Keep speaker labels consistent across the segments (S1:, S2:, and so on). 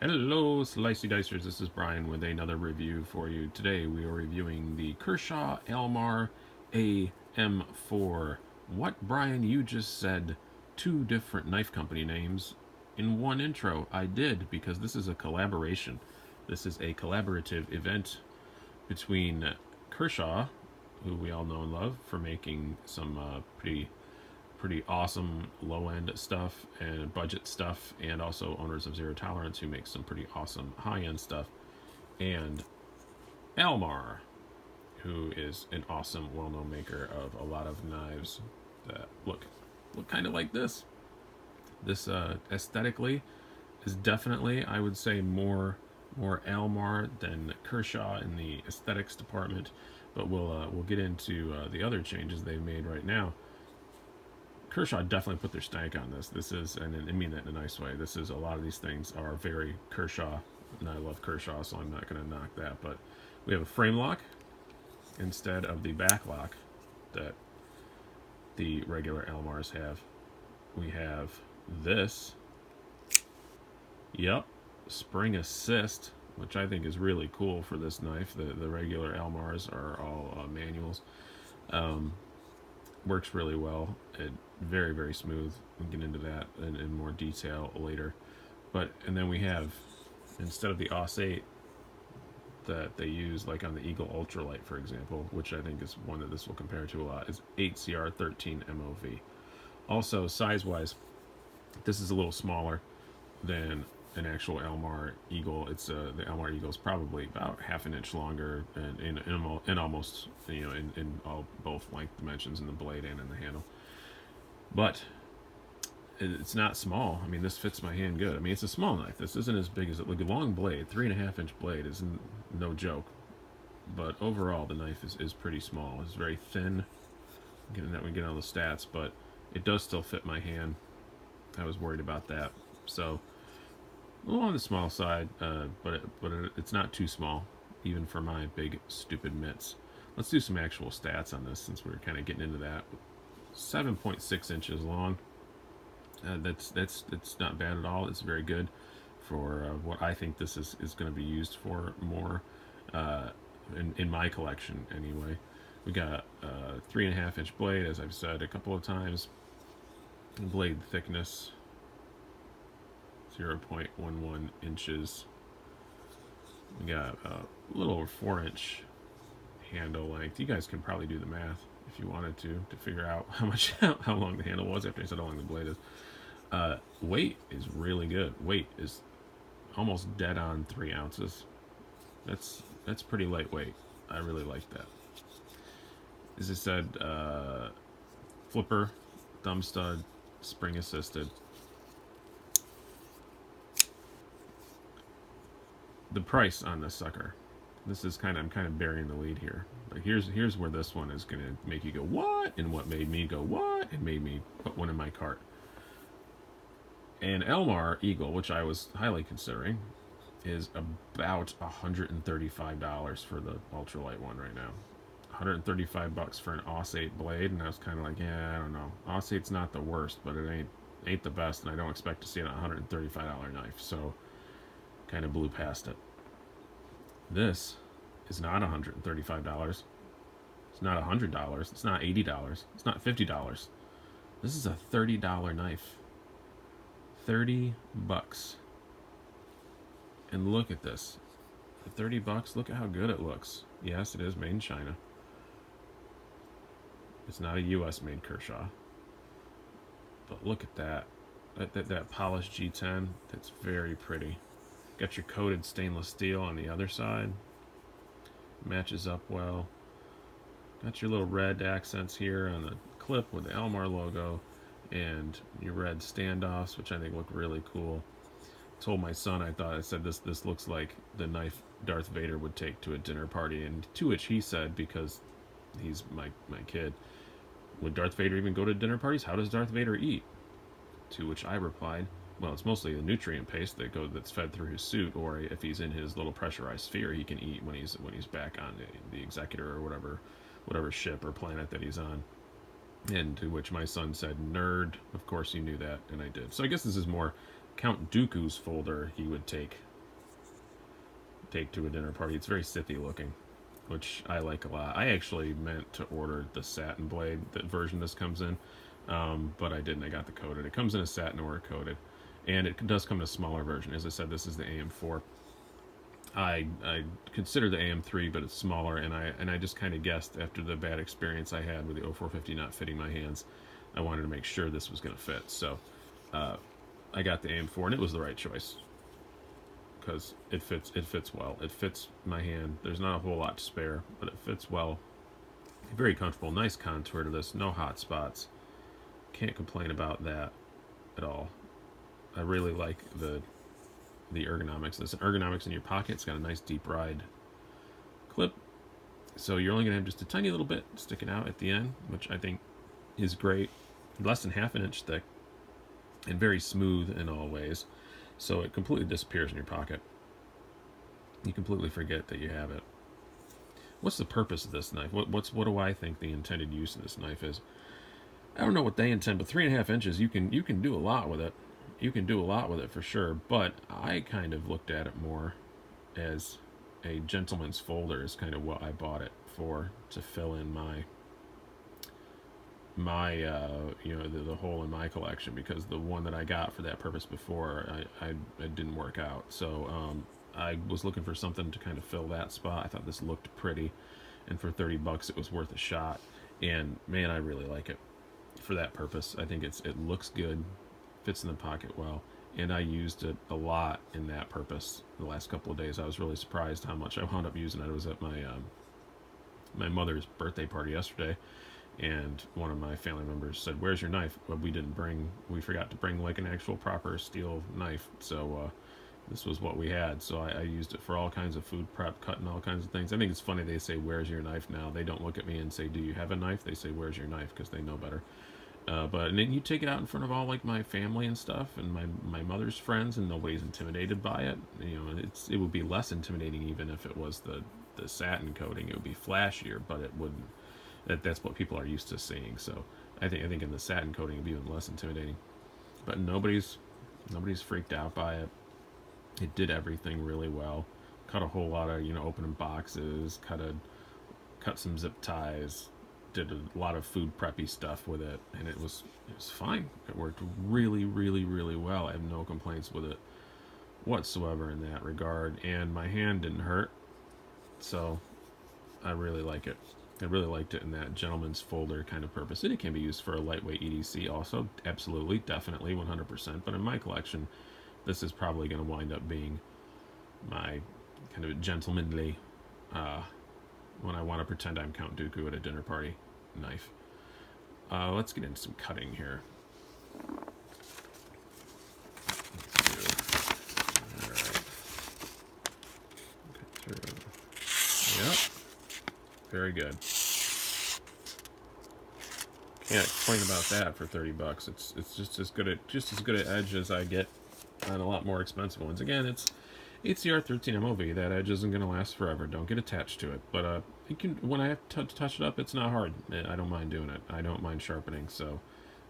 S1: Hello, Slicey Dicers. This is Bryan with another review for you. Today we are reviewing the Kershaw Al Mar AM-4. What, Bryan, you just said two different knife company names in one intro. I did, because this is a collaboration. This is a collaborative event between Kershaw, who we all know and love for making some pretty awesome low-end stuff and budget stuff, and also owners of Zero Tolerance, who makes some pretty awesome high-end stuff, and Al Mar, who is an awesome, well-known maker of a lot of knives that look kind of like this. This aesthetically is definitely, I would say, more Al Mar than Kershaw in the aesthetics department, but we'll get into the other changes they've made right now. Kershaw definitely put their stank on this. This is, and I mean that in a nice way, this is, a lot of these things are very Kershaw, and I love Kershaw, so I'm not going to knock that. But we have a frame lock instead of the back lock that the regular Al Mars have. We have this, yep, spring assist, which I think is really cool for this knife. The regular Al Mars are all manuals. Works really well. Very, very smooth. We'll get into that in more detail later. And then we have, instead of the Aus 8 that they use like on the Eagle Ultralight, for example, which I think is one that this will compare to a lot, is 8CR13 MOV. Also, size-wise, this is a little smaller than an actual Al Mar Eagle. It's the Al Mar Eagle is probably about half an inch longer, and in almost, in all both length dimensions, in the blade and in the handle. But it's not small. I mean, this fits my hand good. I mean, it's a small knife. This isn't as big as it. Like a long blade, 3.5-inch blade is no joke. But overall, the knife is pretty small. It's very thin. Getting that we get on the stats, but it does still fit my hand. I was worried about that. So a little on the small side, but it's not too small, even for my big stupid mitts. Let's do some actual stats on this, since we're kind of getting into that. 7.6 inches long. That's not bad at all. It's very good for what I think this is going to be used for more, in my collection anyway. We got a 3.5-inch blade, as I've said a couple of times. Blade thickness 0.11 inches. We got a little over 4-inch handle length. You guys can probably do the math if you wanted to figure out how long the handle was after I said how long the blade is. Weight is really good. Weight is almost dead on 3 ounces. That's pretty lightweight. I really like that. As I said, flipper, thumb stud, spring assisted. The price on this sucker. This is I'm kind of burying the lead here. But here's where this one is going to make you go, what? And what made me go, what? And made me put one in my cart. An Al Mar Eagle, which I was highly considering, is about $135 for the ultralight one right now. $135 for an Aus 8 blade, and I was kind of like, yeah, I don't know. Aus 8's not the worst, but it ain't the best, and I don't expect to see a $135 knife, so kind of blew past it. This is not $135. It's not $100. It's not $80. It's not $50. This is a $30 knife. 30 bucks. And look at this. For 30 bucks, look at how good it looks. Yes, it is made in China. It's not a US made Kershaw. But look at that. That polished G10, that's very pretty. Got your coated stainless steel on the other side. Matches up well. Got your little red accents here on the clip with the Al Mar logo, and your red standoffs, which I think look really cool. Told my son, I said this looks like the knife Darth Vader would take to a dinner party, and to which he said, because he's my kid, would Darth Vader even go to dinner parties? How does Darth Vader eat? To which I replied, well, it's mostly the nutrient paste that's fed through his suit, or if he's in his little pressurized sphere, he can eat when he's back on the Executor or whatever ship or planet that he's on. And to which my son said, nerd, of course you knew that, and I did. So I guess this is more Count Dooku's folder he would take take to a dinner party. It's very Sithy looking, which I like a lot. I actually meant to order the satin blade, that version this comes in, but I didn't. I got the coated. It comes in a satin or a coated, and it does come in a smaller version. As I said, this is the AM4. I consider the AM3, but it's smaller, and I just kind of guessed after the bad experience I had with the 0450 not fitting my hands. I wanted to make sure this was going to fit, so I got the AM4, and it was the right choice because it fits well. It fits my hand. There's not a whole lot to spare, but it fits well. Very comfortable. Nice contour to this. No hot spots. Can't complain about that at all. I really like the ergonomics. There's an ergonomics in your pocket. It's got a nice deep ride clip, so you're only gonna have just a tiny little bit sticking out at the end, which I think is great. Less than half an inch thick and very smooth in all ways, so it completely disappears in your pocket. You completely forget that you have it. What's the purpose of this knife? What do I think the intended use of this knife is? I don't know what they intend, but 3.5 inches, you can do a lot with it. You can do a lot with it for sure, but I kind of looked at it more as a gentleman's folder is kind of what I bought it for, to fill in my the hole in my collection, because the one that I got for that purpose before I didn't work out. So I was looking for something to kind of fill that spot. I thought this looked pretty, and for $30 it was worth a shot. And man, I really like it for that purpose. I think it looks good, fits in the pocket well, and I used it a lot in that purpose the last couple of days. I was really surprised how much I wound up using it. I was at my mother's birthday party yesterday, and one of my family members said, "Where's your knife?" Well, we forgot to bring like an actual proper steel knife, so this was what we had. So I used it for all kinds of food prep, cutting all kinds of things. I think it's funny they say, "Where's your knife?" now. They don't look at me and say, "Do you have a knife?" They say, "Where's your knife?" because they know better. And then you take it out in front of all like my family and stuff, and my mother's friends, and nobody's intimidated by it. It would be less intimidating even if it was the satin coating. It would be flashier, but it wouldn't. That's what people are used to seeing. So I think in the satin coating it'd be even less intimidating. But nobody's freaked out by it. It did everything really well. Cut a whole lot of opening boxes. Cut some zip ties. Did a lot of food preppy stuff with it, and it was fine. It worked really, really, really well. I have no complaints with it whatsoever in that regard, and my hand didn't hurt, so I really like it. I really liked it in that gentleman's folder kind of purpose. And it can be used for a lightweight EDC also, absolutely, definitely, 100%. But in my collection, this is probably going to wind up being my kind of gentlemanly when I want to pretend I'm Count Dooku at a dinner party knife. Let's get into some cutting here. Yep. Very good. Can't complain about that for $30. It's just as good at edge as I get on a lot more expensive ones. Again, it's HCR13 MOV. That edge isn't going to last forever. Don't get attached to it. But when I have to touch it up, it's not hard. I don't mind doing it. I don't mind sharpening. So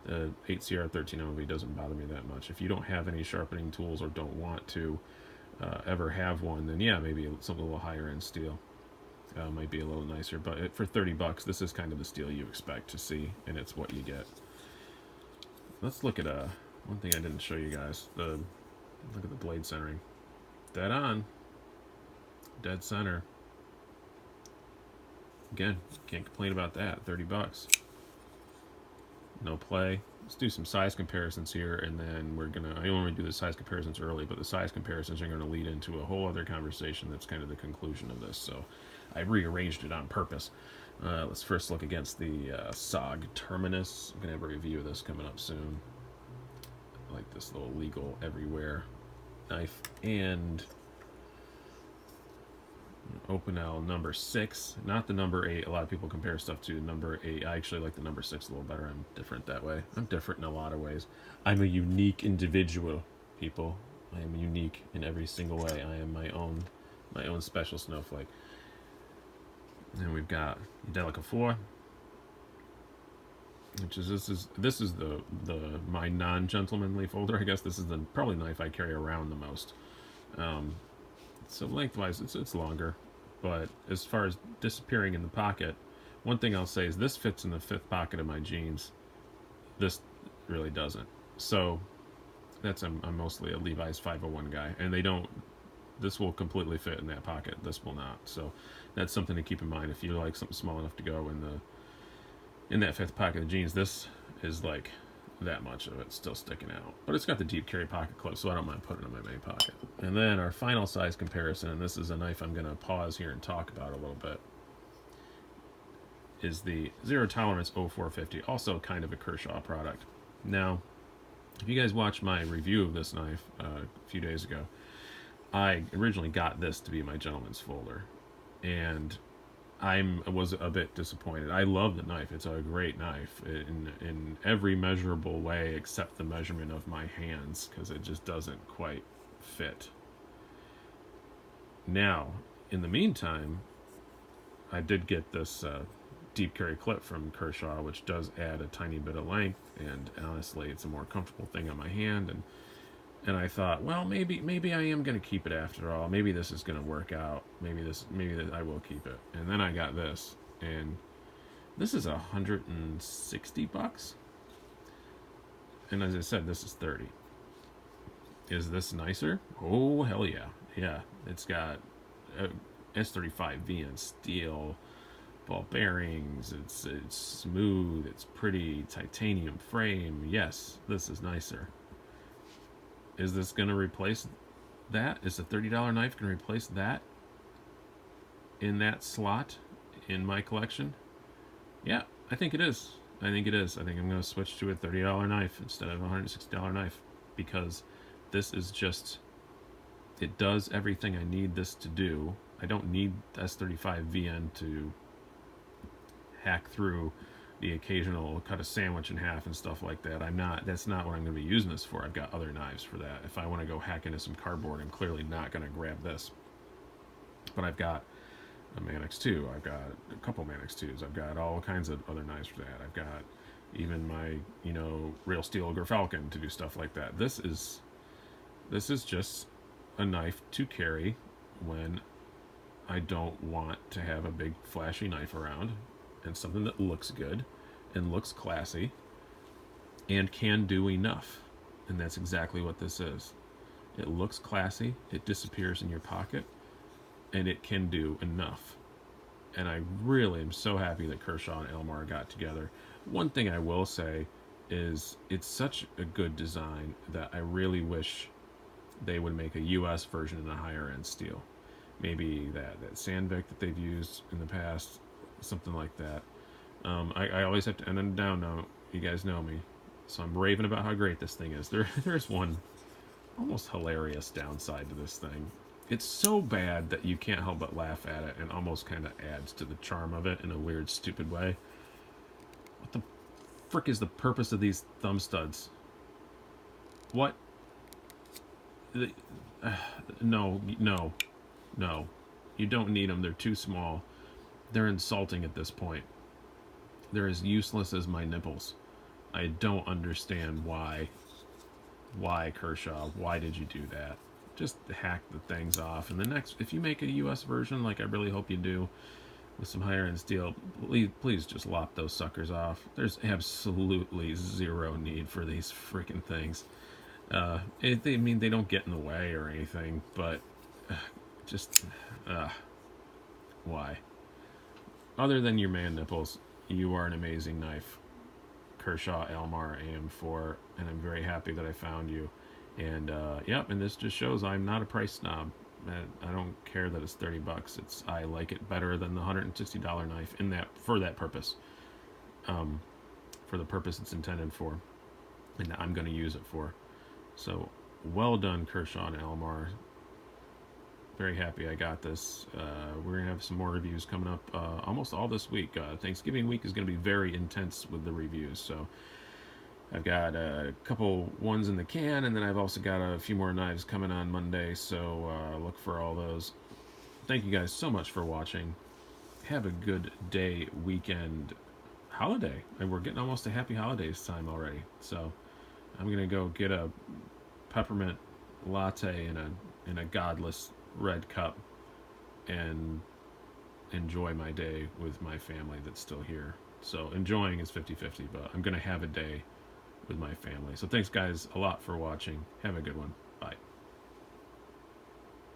S1: HCR13 MOV doesn't bother me that much. If you don't have any sharpening tools or don't want to ever have one, then yeah, maybe something a little higher end steel might be a little nicer. But for $30, this is kind of the steel you expect to see, and it's what you get. Let's look at one thing I didn't show you guys. Look at the blade centering. Dead on. Dead center. Again, can't complain about that. $30. No play. Let's do some size comparisons here, and then I don't want to do the size comparisons early, but the size comparisons are going to lead into a whole other conversation that's kind of the conclusion of this. So I rearranged it on purpose. Let's first look against the SOG Terminus. I'm going to have a review of this coming up soon. I like this little legal everywhere knife. And Opinel number 6, not the number 8. A lot of people compare stuff to number 8. I actually like the number 6 a little better. I'm different that way. I'm different in a lot of ways. I'm a unique individual, people. I am unique in every single way. I am my own special snowflake. And we've got Delica 4, which is this is the my non-gentlemanly folder. I guess this is the probably knife I carry around the most. So lengthwise, it's longer, but as far as disappearing in the pocket, one thing I'll say is this fits in the fifth pocket of my jeans. This really doesn't. So that's I'm mostly a Levi's 501 guy, and they don't. This will completely fit in that pocket. This will not. So that's something to keep in mind if you like something small enough to go in that fifth pocket of jeans. This is like that much of it still sticking out, but it's got the deep carry pocket close, so I don't mind putting it in my main pocket. And then our final size comparison, and this is a knife I'm going to pause here and talk about a little bit, is the Zero Tolerance 0450, also kind of a Kershaw product. Now, if you guys watched my review of this knife a few days ago, I originally got this to be my gentleman's folder, and I was a bit disappointed. I love the knife. It's a great knife in every measurable way except the measurement of my hands, because it just doesn't quite fit. Now, in the meantime, I did get this deep carry clip from Kershaw, which does add a tiny bit of length, and honestly, it's a more comfortable thing on my hand. And I thought, well, maybe I am going to keep it after all. Maybe this is going to work out. Maybe I will keep it. And then I got this, and this is $160. And as I said, this is 30. Is this nicer? Oh, hell yeah. Yeah, it's got S35 VN steel, ball bearings. It's smooth. It's pretty titanium frame. Yes, this is nicer. Is this going to replace that? Is the $30 knife going to replace that in that slot in my collection? Yeah, I think it is. I think it is. I think I'm going to switch to a $30 knife instead of a $160 knife, because this is just, it does everything I need this to do. I don't need S35 VN to hack through the occasional cut a sandwich in half and stuff like that. That's not what I'm going to be using this for. I've got other knives for that. If I want to go hack into some cardboard, I'm clearly not going to grab this. But I've got a Manix 2. I've got a couple Manix 2s. I've got all kinds of other knives for that. I've got even my, Real Steel Gerfalcon to do stuff like that. This is just a knife to carry when I don't want to have a big flashy knife around, and something that looks good and looks classy and can do enough. And that's exactly what this is. It looks classy, it disappears in your pocket, and it can do enough. And I really am so happy that Kershaw and Al Mar got together. One thing I will say is it's such a good design that I really wish they would make a US version in a higher end steel. Maybe that Sandvik that they've used in the past, something like that. I always have to end it down now. You guys know me, so I'm raving about how great this thing is. There's one almost hilarious downside to this thing. It's so bad that you can't help but laugh at it, and almost kind of adds to the charm of it in a weird, stupid way. What the frick is the purpose of these thumb studs? What? No. You don't need them. They're too small. They're insulting at this point. They're as useless as my nipples. I don't understand why. Why, Kershaw? Why did you do that? Just hack the things off. And the next, if you make a US version, like I really hope you do, with some higher end steel, please just lop those suckers off. There's absolutely zero need for these freaking things. They don't get in the way or anything, but why? Other than your man nipples, you are an amazing knife. Kershaw Al Mar AM-4, and I'm very happy that I found you. And and this just shows I'm not a price snob. I don't care that it's $30. I like it better than the $160 knife for that purpose. For the purpose it's intended for, and I'm going to use it for. So well done, Kershaw and Al Mar. Very happy I got this. We're going to have some more reviews coming up almost all this week. Thanksgiving week is going to be very intense with the reviews. So I've got a couple ones in the can, and then I've also got a few more knives coming on Monday. So look for all those. Thank you guys so much for watching. Have a good day, weekend, holiday. And we're getting almost to happy holidays time already. So I'm going to go get a peppermint latte and a godless red cup and enjoy my day with my family that's still here. So enjoying is 50-50, but I'm going to have a day with my family. So thanks guys a lot for watching. Have a good one.